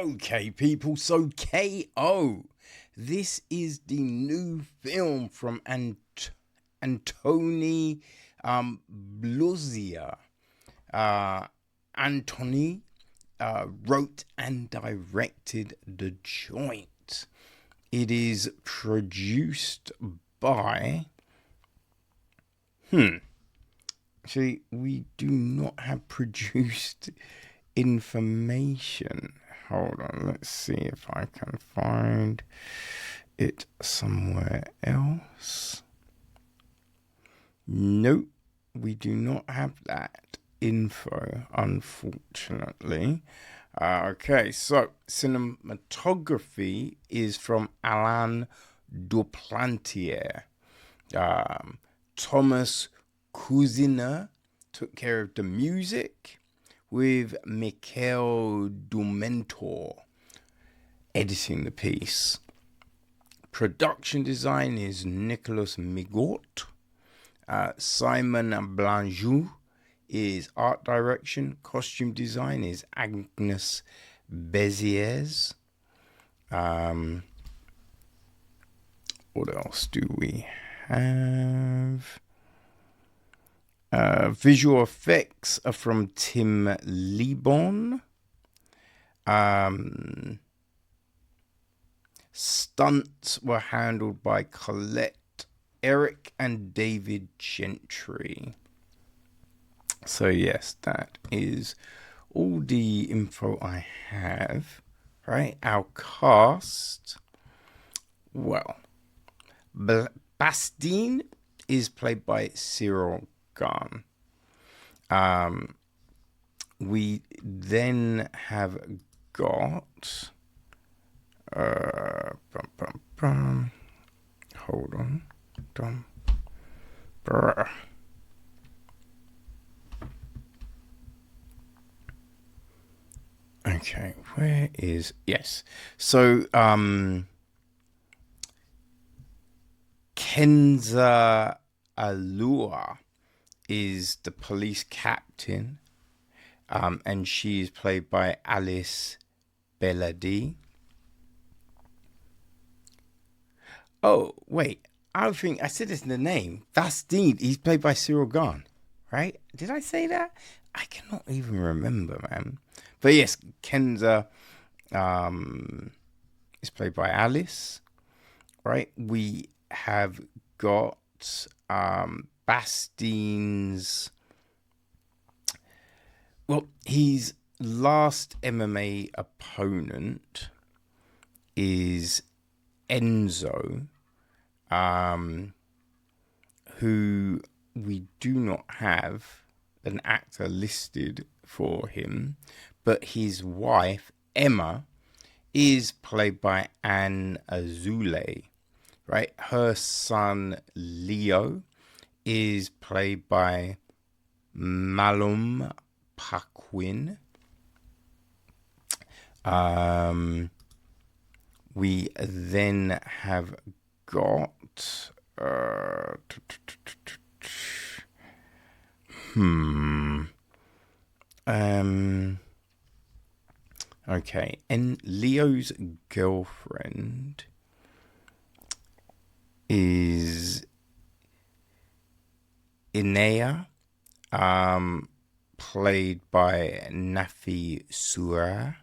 Okay, people, so KO. This is the new film from Antoine Blossier. Anthony wrote and directed the joint. It is produced by... See, we do not have produced information. Hold on, let's see if I can find it somewhere else. Nope, we do not have that info, unfortunately. Okay, so cinematography is from Alain Duplantier. Thomas Cousiner took care of the music, with Michael Dumentor editing the piece. Production design is Nicolas Migaud. Simon Blanjou is art direction. Costume design is Agnes Beziers. What else do we have? Visual effects are from Tim Lebon. Stunts were handled by Colette Eric and David Gentry. So yes, that is all the info I have. Right, our cast. Well, Bastien is played by Ciryl Gane. We then have got hold on. Okay, where is... Yes. So Kenza Alua is the police captain, and she is played by Alice Belaïdi. Oh, wait, I think I said this in the name. Bastien, he's played by Ciryl Gane, right? Did I say that? I cannot even remember, man. But yes, Kenza is played by Alice, right? We have got Bastien's... Well, his last MMA opponent is Enzo, who we do not have an actor listed for him, but his wife, Emma, is played by Anne Azoulay, right? Her son, Leo, is played by Maleaume Paquin. We then have got okay, and Leo's girlfriend is Inea, played by Nafi Sura.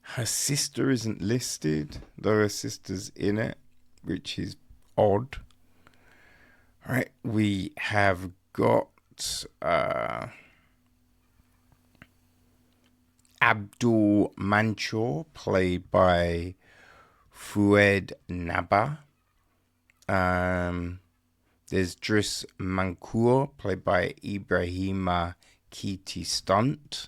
Her sister isn't listed, though her sister's in it, which is odd. All right, we have got Abdul Manchour, played by Foued Nabba. There's Driss Mankour, played by Ibrahima Kiti Stunt.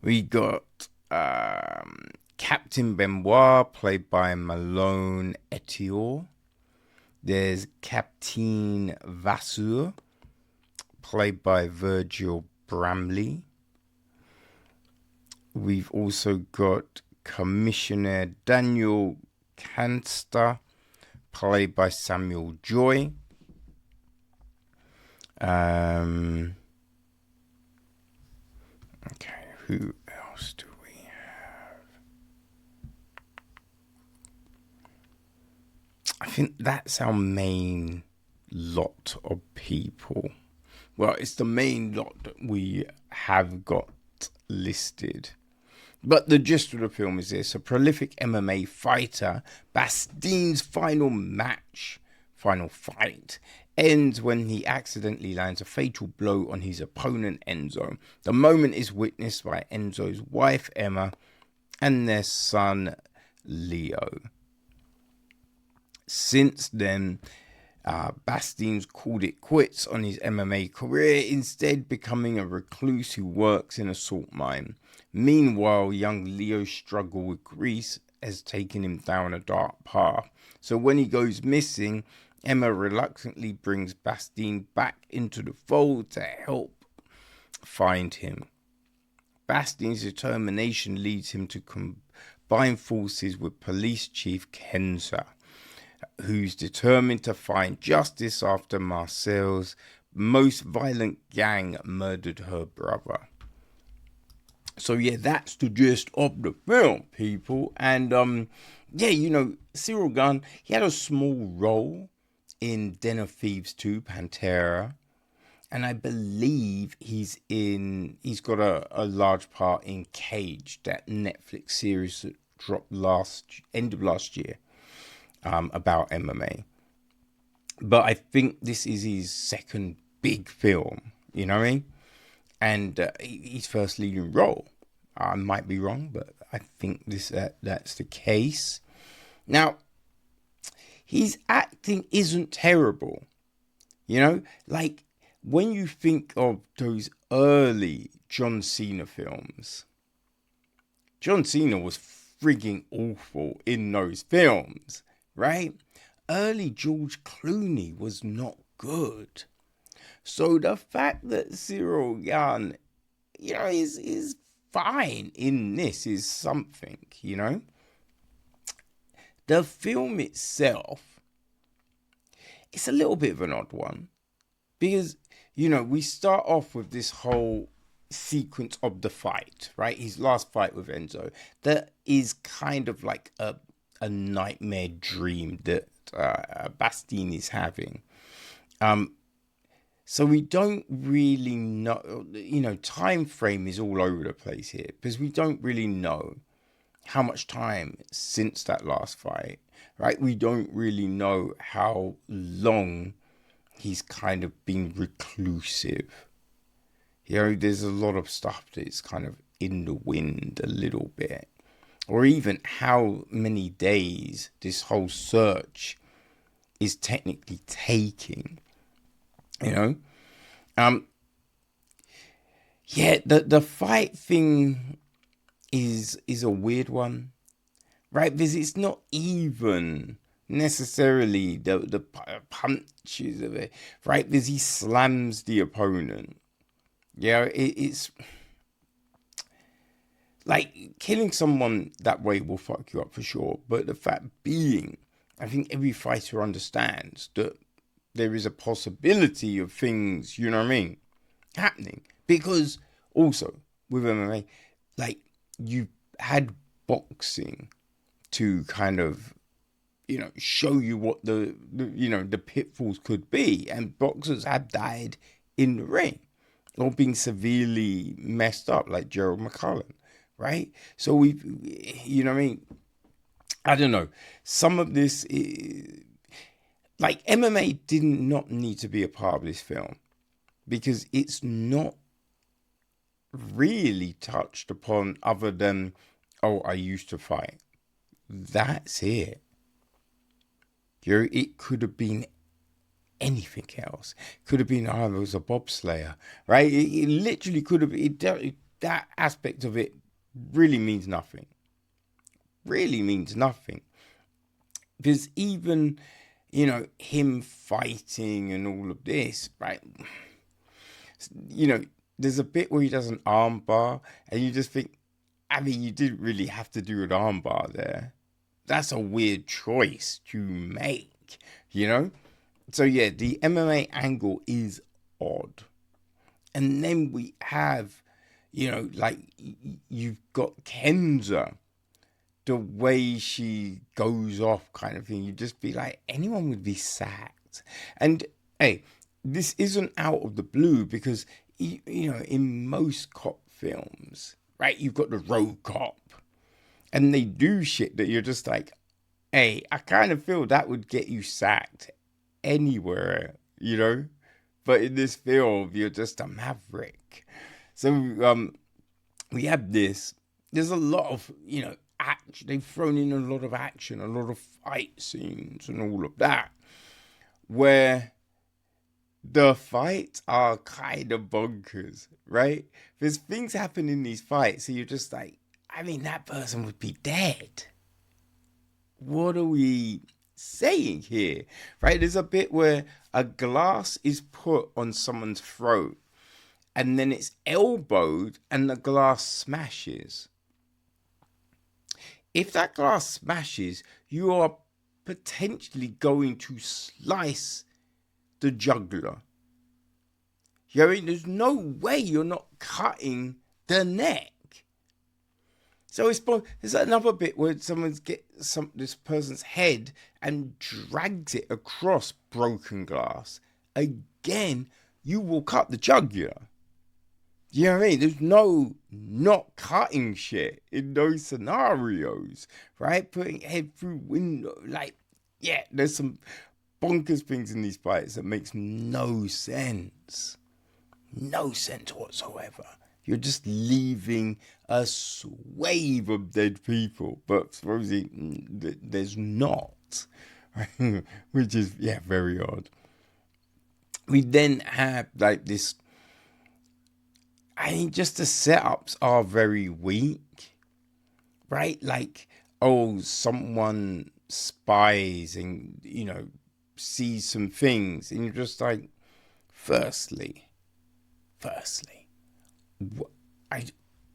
We got Captain Benoit, played by Malone Etior. There's Captain Vasseur, played by Virgil Bramley. We've also got Commissioner Daniel Canster, played by Samuel Joy. Who else do we have? I think that's our main lot of people. Well, it's the main lot that we have got listed. But the gist of the film is this: a prolific MMA fighter, Bastien's final fight, ends when he accidentally lands a fatal blow on his opponent Enzo. The moment is witnessed by Enzo's wife Emma and their son Leo. Since then, Bastien's called it quits on his MMA career, instead becoming a recluse who works in a salt mine. Meanwhile, young Leo's struggle with Greece has taken him down a dark path. So when he goes missing, Emma reluctantly brings Bastien back into the fold to help find him. Bastien's determination leads him to combine forces with police chief Kenza, who's determined to find justice after Marseille's most violent gang murdered her brother. So yeah, that's the gist of the film, people. And Ciryl Gane, he had a small role in Den of Thieves 2, Pantera. And I believe he's got a large part in Cage, that Netflix series that dropped end of last year, about MMA. But I think this is his second big film, you know what I mean? And his first leading role. I might be wrong, but I think that's the case. Now, his acting isn't terrible. You know, like when you think of those early John Cena films, John Cena was frigging awful in those films, right? Early George Clooney was not good. So the fact that Ciryl Gane, is fine in this is something, The film itself, it's a little bit of an odd one. Because, we start off with this whole sequence of the fight, right? His last fight with Enzo. That is kind of like a nightmare dream that Bastien is having. So we don't really know, time frame is all over the place here because we don't really know how much time since that last fight, right? We don't really know how long he's kind of been reclusive. There's a lot of stuff that's kind of in the wind a little bit. Or even how many days this whole search is technically taking. The fight thing is a weird one, right? Because it's not even necessarily the punches of it, right? Because he slams the opponent. It's like killing someone that way will fuck you up for sure. But the fact being, I think every fighter understands that there is a possibility of things, happening. Because also with MMA, like you had boxing to kind of, show you what the pitfalls could be. And boxers have died in the ring or being severely messed up like Gerald McCullough, right? So we've, I don't know. Some of this is, like MMA did not need to be a part of this film because it's not really touched upon other than, I used to fight. That's it. It could have been anything else. Could have been, I was a bobslayer, right? It literally could have, that aspect of it really means nothing. Really means nothing. Because even, him fighting and all of this, right? There's a bit where he does an arm bar and you just think, you didn't really have to do an arm bar there. That's a weird choice to make, So yeah, the MMA angle is odd. And then we have, like you've got Kenza, the way she goes off kind of thing. You'd just be like, anyone would be sacked. And hey, this isn't out of the blue because, in most cop films, right, you've got the road cop and they do shit that you're just like, hey, I kind of feel that would get you sacked anywhere, But in this film, you're just a maverick. So we have this. There's a lot of, action. They've thrown in a lot of action, a lot of fight scenes and all of that, where the fights are kind of bonkers, right? There's things happen in these fights, so you're just like, that person would be dead. What are we saying here, right? There's a bit where a glass is put on someone's throat and then it's elbowed and the glass smashes. If that glass smashes, you are potentially going to slice the jugular. There's no way you're not cutting the neck. So there's another bit where someone gets this person's head and drags it across broken glass. Again, you will cut the jugular. You know what I mean? There's no not cutting shit in those scenarios, right? Putting head through window, there's some bonkers things in these fights that makes no sense. No sense whatsoever. You're just leaving a swathe of dead people, but supposedly there's not, which is, very odd. We then have this, just the setups are very weak, right? Someone spies and, sees some things, and you're just like, firstly,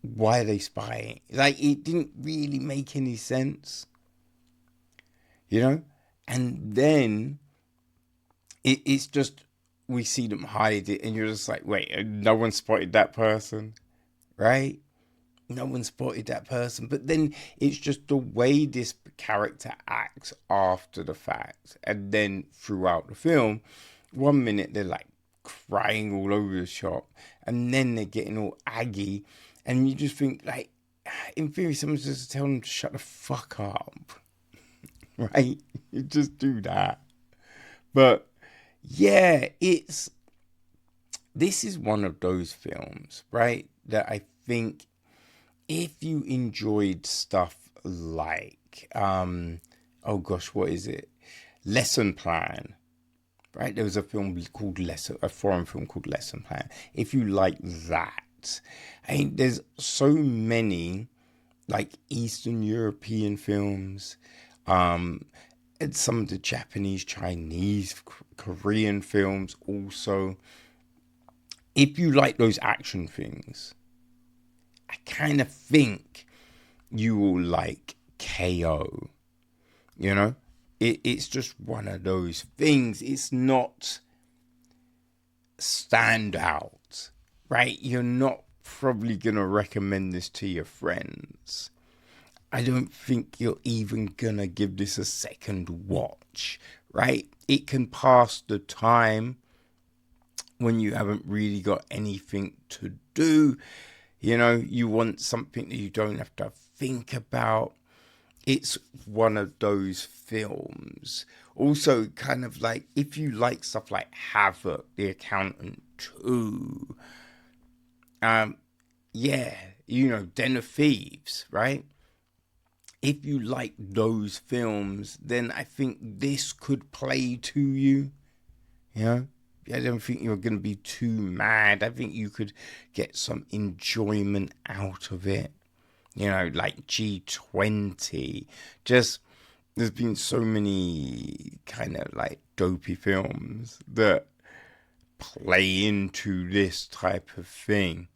why are they spying? It didn't really make any sense, And then it's just, we see them hide it, and you're just like, wait, no one spotted that person, right? No one spotted that person. But then it's just the way this character acts after the fact, and then throughout the film, 1 minute they're crying all over the shop, and then they're getting all aggy, and you just think, in theory, someone's just telling them to shut the fuck up, right? You just do that. But yeah, this is one of those films, right, that I think if you enjoyed stuff like, what is it? Lesson Plan. Right, there was a film called a foreign film called Lesson Plan. If you like that, there's so many Eastern European films, and some of the Japanese, Chinese, Korean films also. If you like those action things, I kind of think you will like KO, It's just one of those things. It's not standout, right? You're not probably going to recommend this to your friends. I don't think you're even going to give this a second watch, right? It can pass the time when you haven't really got anything to do. You want something that you don't have to think about. It's one of those films. Also, kind of if you like stuff like Havoc, The Accountant 2, Den of Thieves, right? If you like those films, then I think this could play to you. I don't think you're going to be too mad. I think you could get some enjoyment out of it. G20. Just, there's been so many kind of dopey films that play into this type of thing.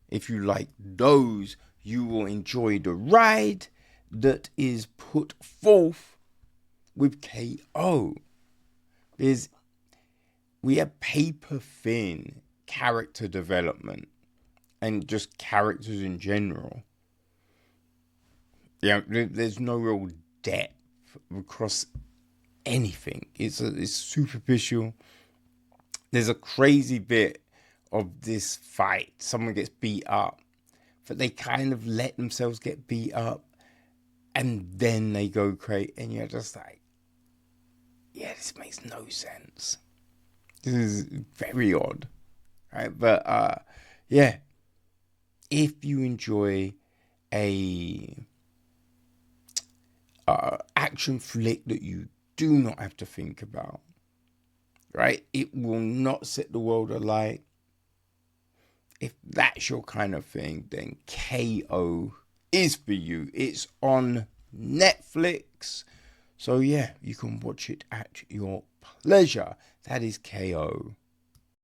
If you like those, you will enjoy the ride that is put forth with KO. We have paper thin character development and just characters in general. Yeah, there's no real depth across anything. It's superficial. There's a crazy bit of this fight. Someone gets beat up, but they kind of let themselves get beat up, and then they go crazy, and you're just like, yeah, this makes no sense. This is very odd, right? But yeah, if you enjoy a action flick that you do not have to think about, right? It will not set the world alight. If that's your kind of thing, then KO is for you. It's on Netflix. So yeah, you can watch it at your pleasure. That is KO.